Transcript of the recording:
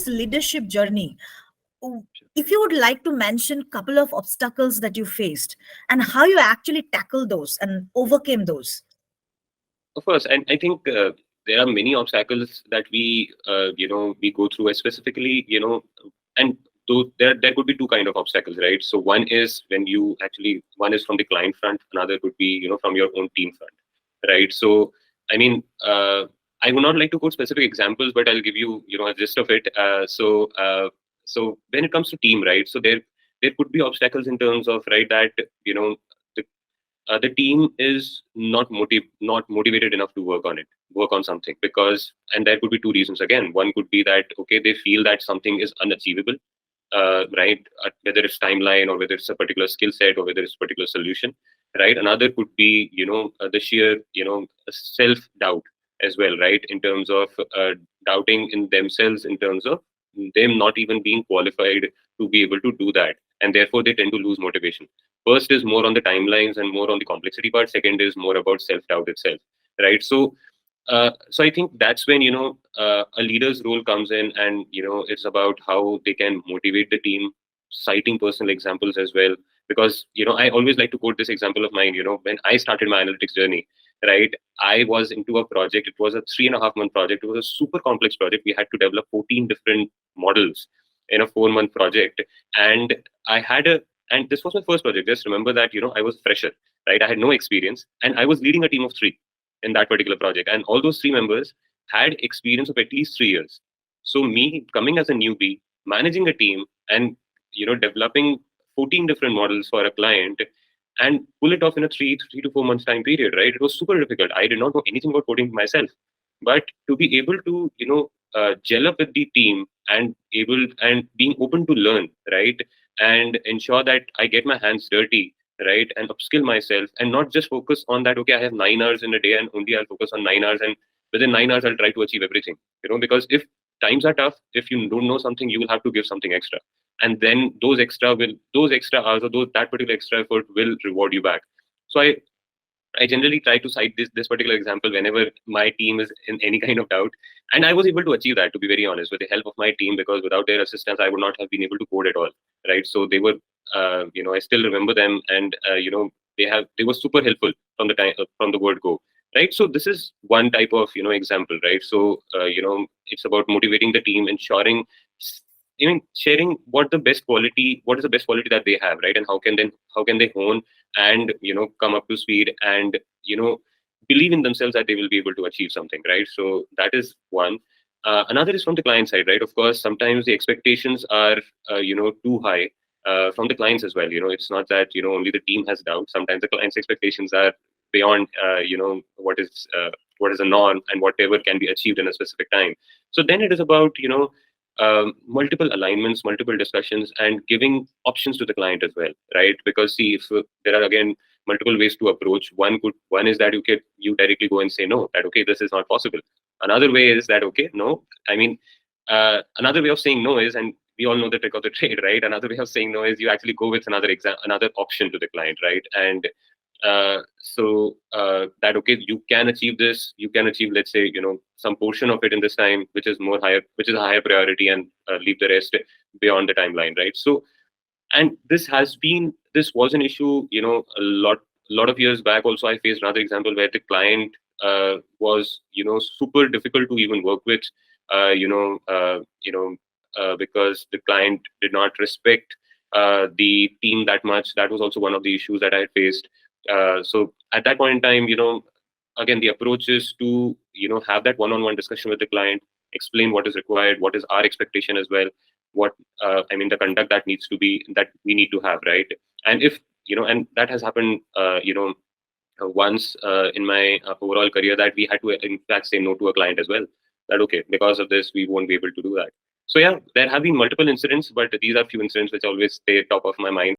this leadership journey, if you would like to mention a couple of obstacles that you faced and how you actually tackle those and overcame those. Of course, and I think there are many obstacles that we go through, specifically, and there could be two kind of obstacles, right? So one is one is from the client front, another could be from your own team front, right? So I mean, I would not like to quote specific examples, but I'll give you a gist of it. So when it comes to team, right? So there could be obstacles in terms of, right, that the the team is not motivated enough to work on something, because, and there could be two reasons. Again, one could be that, okay, they feel that something is unachievable, right, whether it's timeline, or whether it's a particular skill set, or whether it's a particular solution, right. Another could be the sheer self doubt as well, right, in terms of doubting in themselves, in terms of them not even being qualified to be able to do that, and therefore they tend to lose motivation. First is more on the timelines and more on the complexity part. Second is more about self-doubt itself, right? So I think that's when a leader's role comes in, and it's about how they can motivate the team, citing personal examples as well. Because I always like to quote this example of mine. When I started my analytics journey, right, I was into a project. It was a 3.5 month project. It was a super complex project. We had to develop 14 different models in a 4 month project, and I had a and this was my first project. Just remember that I was a fresher, right? I had no experience, and I was leading a team of three in that particular project, and all those three members had experience of at least 3 years. So me coming as a newbie, managing a team, and developing 14 different models for a client, and pull it off in a 3 to 4 months time period, right? It was super difficult. I did not know anything about coding myself, but to be able to gel up with the team, and being open to learn, right, and ensure that I get my hands dirty, right, and upskill myself, and not just focus on that, okay, I have 9 hours in a day, and only I'll focus on 9 hours, and within 9 hours I'll try to achieve everything, because if times are tough, if you don't know something, you will have to give something extra, and then those extra hours, or that particular extra effort will reward you back. So I generally try to cite this particular example whenever my team is in any kind of doubt, and I was able to achieve that, to be very honest, with the help of my team, because without their assistance, I would not have been able to code at all, right? So they were, I still remember them, and they were super helpful from the word go, right? So this is one type of example, right? So it's about motivating the team, ensuring, sharing what is the best quality that they have, right, and how can they hone and come up to speed, and believe in themselves that they will be able to achieve something, right? So that is one. Another is from the client side, right? Of course, sometimes the expectations are too high from the clients as well. It's not that only the team has doubt. Sometimes the client's expectations are beyond what is a norm, and whatever can be achieved in a specific time. So then it is about multiple alignments, multiple discussions, and giving options to the client as well, right? Because see, if there are again multiple ways to approach, one is that you directly go and say no, that okay, this is not possible. Another way is that okay, no, I mean, another way of saying no is, and we all know the trick of the trade, right? Another way of saying no is you actually go with another option to the client, right? And that okay, you can achieve this, you can achieve, let's say, some portion of it in this time, which is a higher priority, and leave the rest beyond the timeline, right? So, and this was an issue a lot of years back. Also, I faced another example where the client was super difficult to even work with, because the client did not respect the team that much. That was also one of the issues that I faced. So at that point in time, again, the approach is to have that one-on-one discussion with the client, explain what is required, what is our expectation as well, what the conduct that we need to have, right? And if and that has happened once in my overall career, that we had to in fact say no to a client as well, that okay, because of this we won't be able to do that. So yeah, there have been multiple incidents, but these are few incidents which always stay top of my mind.